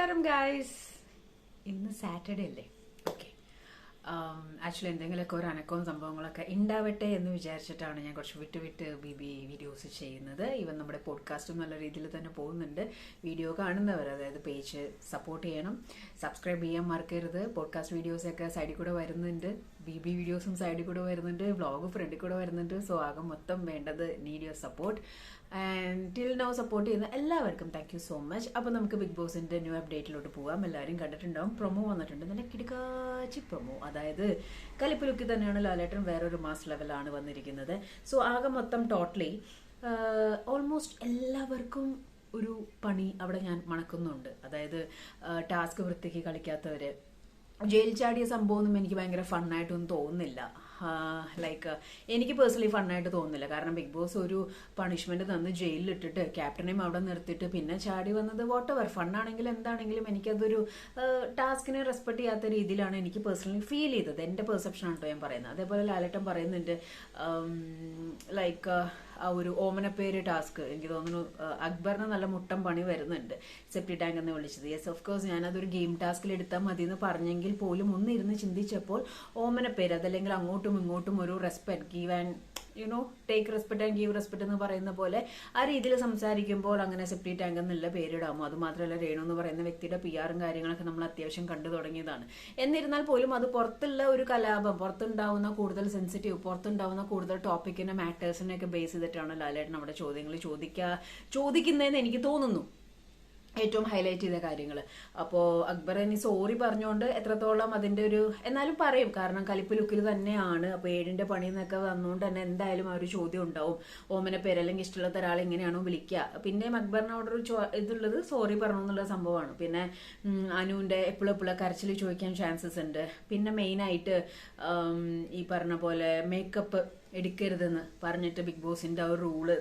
നമസ്കാരം ഗായ്സ്. ഇന്ന് സാറ്റർഡേ അല്ലേ? ഓക്കെ. ആക്ച്വലി എന്തെങ്കിലുമൊക്കെ ഒരു അനക്കവും സംഭവങ്ങളൊക്കെ ഉണ്ടാവട്ടെ എന്ന് വിചാരിച്ചിട്ടാണ് ഞാൻ കുറച്ച് വിട്ട് വീഡിയോസ് ചെയ്യുന്നത്. ഈവൻ നമ്മുടെ പോഡ്കാസ്റ്റും നല്ല രീതിയിൽ തന്നെ പോകുന്നുണ്ട്. വീഡിയോ കാണുന്നവർ, അതായത് പേജ് സപ്പോർട്ട് ചെയ്യണം, സബ്സ്ക്രൈബ് ചെയ്യാൻ മറക്കരുത്. പോഡ്കാസ്റ്റ് വീഡിയോസൊക്കെ സൈഡിൽ കൂടെ വരുന്നുണ്ട്, വീഡിയോസും സൈഡിൽ കൂടെ വരുന്നുണ്ട്, വ്ളോഗ് ഫ്രണ്ടിൽ കൂടെ വരുന്നുണ്ട്. സോ ആകെ മൊത്തം വേണ്ടത് need your support. And till now support ചെയ്യുന്ന എല്ലാവർക്കും താങ്ക് യു സോ മച്ച്. അപ്പോൾ നമുക്ക് ബിഗ് ബോസിന്റെ ന്യൂ അപ്ഡേറ്റിലോട്ട് പോകാം. എല്ലാവരും കണ്ടിട്ടുണ്ടാവും, പ്രൊമോ വന്നിട്ടുണ്ട്, നല്ല കിടക്കാച്ചി പ്രൊമോ. അതായത് കലിപ്പ് ലുക്കിൽ തന്നെയാണ് ലാലേട്ടൻ, വേറൊരു മാസ് ലെവലാണ് വന്നിരിക്കുന്നത്. സോ ആകെ മൊത്തം ടോട്ടലി ഓൾമോസ്റ്റ് എല്ലാവർക്കും ഒരു പണി അവിടെ ഞാൻ മണക്കുന്നുണ്ട്. അതായത് ടാസ്ക് വൃത്തിക്ക് കളിക്കാത്തവര്, ജയിൽ ചാടിയ സംഭവമൊന്നും എനിക്ക് ഭയങ്കര ഫണ്ണായിട്ടൊന്നും തോന്നുന്നില്ല. ലൈക്ക് എനിക്ക് പേഴ്സണലി ഫണ്ണായിട്ട് തോന്നുന്നില്ല. കാരണം ബിഗ് ബോസ് ഒരു പണിഷ്മെന്റ് തന്ന് ജയിലിലിട്ടിട്ട് ക്യാപ്റ്റനെയും അവിടെ നിർത്തിയിട്ട് പിന്നെ ചാടി വന്നത് വോട്ടെവർ ഫണ്ണാണെങ്കിലും എന്താണെങ്കിലും എനിക്കതൊരു ടാസ്കിനെ റെസ്പെക്ട് ചെയ്യാത്ത രീതിയിലാണ് എനിക്ക് പേഴ്സണലി ഫീൽ ചെയ്തത്. എൻ്റെ പെർസെപ്ഷൻ ആണ് ഞാൻ പറയുന്നത്. അതേപോലെ ലാലേട്ടൻ പറയുന്നുണ്ട് ലൈക്ക് ആ ഒരു ഓമനപ്പേര് ടാസ്ക്, എനിക്ക് തോന്നുന്നു അക്ബറിന് നല്ല മുട്ടം പണി വരുന്നുണ്ട്, സെപ്റ്റി ടാങ്ക് എന്ന് വിളിച്ചത്. യെസ്, ഓഫ് കോഴ്സ് ഞാനതൊരു ഗെയിം ടാസ്കിൽ എടുത്താൽ മതി എന്ന് പറഞ്ഞെങ്കിൽ പോലും ഒന്നിരുന്ന് ചിന്തിച്ചപ്പോൾ ഓമനപ്പേര്, അതല്ലെങ്കിൽ അങ്ങോട്ടും ഇങ്ങോട്ടും ഒരു respect, give and take respect and give respect എന്ന് പറയുന്ന പോലെ ആ രീതിയിൽ സംസാരിക്കുമ്പോൾ അങ്ങനെ സെപ്റ്റി ടാങ്ക് എന്നുള്ള പേരിടാമോ? അതുമാത്രമല്ല, രേണു എന്ന് പറയുന്ന വ്യക്തിയുടെ PR-ഉം കാര്യങ്ങളൊക്കെ നമ്മൾ അത്യാവശ്യം കണ്ടു തുടങ്ങിയതാണ്. എന്നിരുന്നാൽ പോലും അത് പുറത്തുള്ള ഒരു കലാപം, പുറത്തുണ്ടാവുന്ന കൂടുതൽ സെൻസിറ്റീവ്, പുറത്തുണ്ടാവുന്ന കൂടുതൽ ടോപ്പിക്കിനെ, മാറ്റേഴ്സിനെയൊക്കെ ബേസ് ചെയ്തിട്ടാണ് ലാലേട്ടൻ അവിടെ ചോദ്യങ്ങൾ ചോദിക്കുന്നതെന്ന് എനിക്ക് തോന്നുന്നു. ഏറ്റവും ഹൈലൈറ്റ് ചെയ്ത കാര്യങ്ങൾ. അപ്പോൾ അക്ബർ ഇനി സോറി പറഞ്ഞുകൊണ്ട് എത്രത്തോളം അതിന്റെ ഒരു എന്നാലും പറയും, കാരണം കലിപ്പ് ലുക്കിൽ തന്നെയാണ്. അപ്പോൾ 7ന്റെ പണി എന്നൊക്കെ വന്നുകൊണ്ട് തന്നെ എന്തായാലും ആ ഒരു ചോദ്യം ഉണ്ടാവും, ഓമന പേര് അല്ലെങ്കിൽ ഇഷ്ടമുള്ള ഒരാൾ എങ്ങനെയാണോ വിളിക്കുക. പിന്നെ അക്ബറിന് അവിടെ ഒരു ഇതുള്ളത് സോറി പറഞ്ഞു എന്നുള്ള സംഭവമാണ്. പിന്നെ അനുവിന്റെ എപ്പോഴും കരച്ചിൽ ചോദിക്കാൻ ചാൻസസ് ഉണ്ട്. പിന്നെ മെയിനായിട്ട് ഈ പറഞ്ഞ പോലെ മേക്കപ്പ് എടുക്കരുതെന്ന് പറഞ്ഞിട്ട് ബിഗ് ബോസിന്റെ ആ ഒരു റൂള്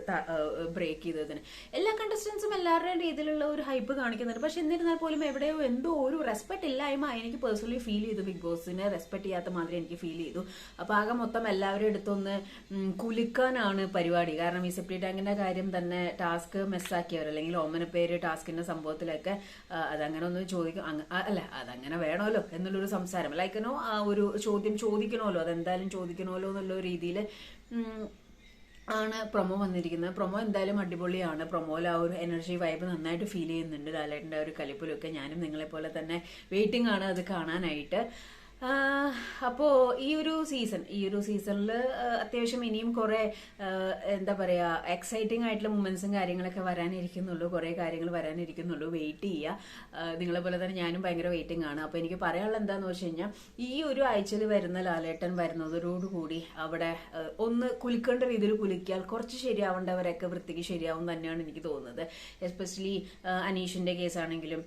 ബ്രേക്ക് ചെയ്തതിന് എല്ലാ കണ്ടസ്റ്റൻസും എല്ലാവരുടെയും രീതിയിലുള്ള ഒരു ഹൈപ്പ് കാണിക്കുന്നുണ്ട്. പക്ഷെ എന്നിരുന്നാൽ പോലും എവിടെയോ എന്തോ ഒരു റെസ്പെക്ട് ഇല്ലായ്മ എനിക്ക് പേഴ്സണലി ഫീൽ ചെയ്തു. ബിഗ് ബോസിനെ റെസ്പെക്ട് ചെയ്യാത്ത മാതിരി എനിക്ക് ഫീൽ ചെയ്തു. അപ്പൊ ആകെ മൊത്തം എല്ലാവരും എടുത്തൊന്ന് കുലുക്കാനാണ് പരിപാടി. കാരണം ഈ സെപ്റ്റി ടാങ്കിന്റെ കാര്യം തന്നെ ടാസ്ക് മെസ്സാക്കിയവർ, അല്ലെങ്കിൽ ഓമനപ്പേര് ടാസ്കിന്റെ സംഭവത്തിലൊക്കെ അതങ്ങനെ ഒന്ന് ചോദിക്കും, അല്ല അതങ്ങനെ വേണമല്ലോ എന്നുള്ളൊരു സംസാരം, ലൈക്കനോ ആ ഒരു ചോദ്യം ചോദിക്കണമല്ലോ, അതെന്തായാലും ചോദിക്കണമല്ലോ എന്നുള്ള രീതിയിൽ ആണ് പ്രൊമോ വന്നിരിക്കുന്നത്. പ്രൊമോ എന്തായാലും അടിപൊളിയാണ്. പ്രൊമോയിൽ ആ ഒരു എനർജി വൈബ് നന്നായിട്ട് ഫീൽ ചെയ്യുന്നുണ്ട്. ലാലേട്ടൻ്റെ ആ ഒരു കലിപ്പിലൊക്കെ ഞാനും നിങ്ങളെപ്പോലെ തന്നെ വെയിറ്റിംഗ് ആണ് അത് കാണാനായിട്ട്. അപ്പോൾ ഈ ഒരു സീസണിൽ അത്യാവശ്യം ഇനിയും കുറെ എന്താ പറയാ എക്സൈറ്റിംഗ് ആയിട്ടുള്ള മൊമെന്റ്സും കാര്യങ്ങളൊക്കെ വരാനിരിക്കുന്നുള്ളൂ, കുറെ കാര്യങ്ങൾ വരാനിരിക്കുന്നുള്ളൂ. വെയിറ്റ് ചെയ്യുക. നിങ്ങളെ പോലെ തന്നെ ഞാനും ഭയങ്കര വെയിറ്റിംഗ് ആണ്. അപ്പോൾ എനിക്ക് പറയാനുള്ള എന്താന്ന് വെച്ച് കഴിഞ്ഞാൽ, ഈ ഒരു ആഴ്ചയിൽ വരുന്ന ലാലേട്ടൻ വരുന്നതോടുകൂടി അവിടെ ഒന്ന് കുലിക്കേണ്ട രീതിയിൽ കുലിക്കിയാൽ കുറച്ച് ശരിയാവേണ്ടവരൊക്കെ വൃത്തിക്ക് ശരിയാവും തന്നെയാണ് എനിക്ക് തോന്നുന്നത്. എസ്പെഷ്യലി അനീഷിന്റെ കേസാണെങ്കിലും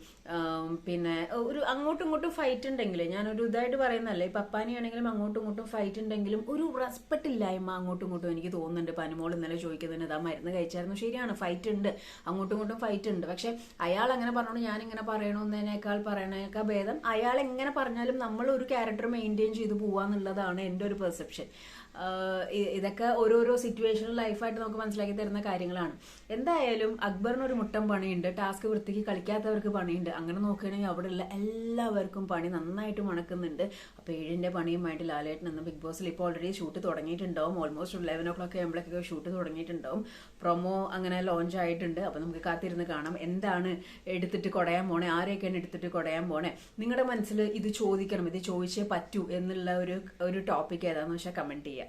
പിന്നെ ഒരു അങ്ങോട്ടും ഇങ്ങോട്ടും ഫൈറ്റ് ഉണ്ടെങ്കിൽ, ഞാനൊരു ഇതായിട്ട് പറയുന്നല്ലേ, ഈ പപ്പാനിയാണെങ്കിലും അങ്ങോട്ടും ഇങ്ങോട്ടും ഫൈറ്റ് ഉണ്ടെങ്കിലും ഒരു റെസ്പെക്ട് ഇല്ലായ്മ അങ്ങോട്ടും ഇങ്ങോട്ടും എനിക്ക് തോന്നുന്നുണ്ട്. പനിമോൾ ഇന്നലെ ചോദിക്കുന്നതിന് ഇതാ മരുന്ന് കഴിച്ചായിരുന്നു, ശരിയാണ്, ഫൈറ്റ് ഉണ്ട്, അങ്ങോട്ടും ഇങ്ങോട്ടും ഫൈറ്റ് ഉണ്ട്. പക്ഷെ അയാൾ അങ്ങനെ പറഞ്ഞോണ്ട് ഞാനിങ്ങനെ പറയണേക്കാൾ ഭേദം അയാൾ എങ്ങനെ പറഞ്ഞാലും നമ്മൾ ഒരു ക്യാരക്ടർ മെയിൻറ്റെയിൻ ചെയ്ത് പോവാന്നുള്ളതാണ് എൻ്റെ ഒരു പെർസെപ്ഷൻ. ഇതൊക്കെ ഓരോരോ സിറ്റുവേഷണൽ ലൈഫായിട്ട് നമുക്ക് മനസ്സിലാക്കി തരുന്ന കാര്യങ്ങളാണ്. എന്തായാലും അക്ബറിന് ഒരു മുട്ടം പണിയുണ്ട്, ടാസ്ക് വൃത്തിക്ക് കളിക്കാത്തവർക്ക് പണിയുണ്ട്. അങ്ങനെ നോക്കുകയാണെങ്കിൽ അവിടെയുള്ള എല്ലാവർക്കും പണി നന്നായിട്ട് മണക്കുന്നുണ്ട്. അപ്പോൾ 7ന്റെ പണിയുമായിട്ട് ലാലേട്ടൻ എന്ന ബിഗ് ബോസിൽ ഇപ്പോൾ ഓൾറെഡി ഷൂട്ട് തുടങ്ങിയിട്ടുണ്ടാവും. ഓൾമോസ്റ്റ് 11 o'clock ആകുമ്പോഴേക്കൊക്കെ ഷൂട്ട് തുടങ്ങിയിട്ടുണ്ടാവും. പ്രൊമോ അങ്ങനെ ലോഞ്ച് ആയിട്ടുണ്ട്. അപ്പോൾ നമുക്ക് കാത്തിരുന്ന് കാണാം എന്താണ് എടുത്തിട്ട് കുടയാൻ പോണേ, ആരെയൊക്കെയാണ് എടുത്തിട്ട് കുടയാൻ പോണേ. നിങ്ങളുടെ മനസ്സിൽ ഇത് ചോദിക്കണം, ഇത് ചോദിച്ചേ പറ്റൂ എന്നുള്ള ഒരു ടോപ്പിക് ഏതാണെന്ന് വെച്ചാൽ കമന്റ് ചെയ്യുക.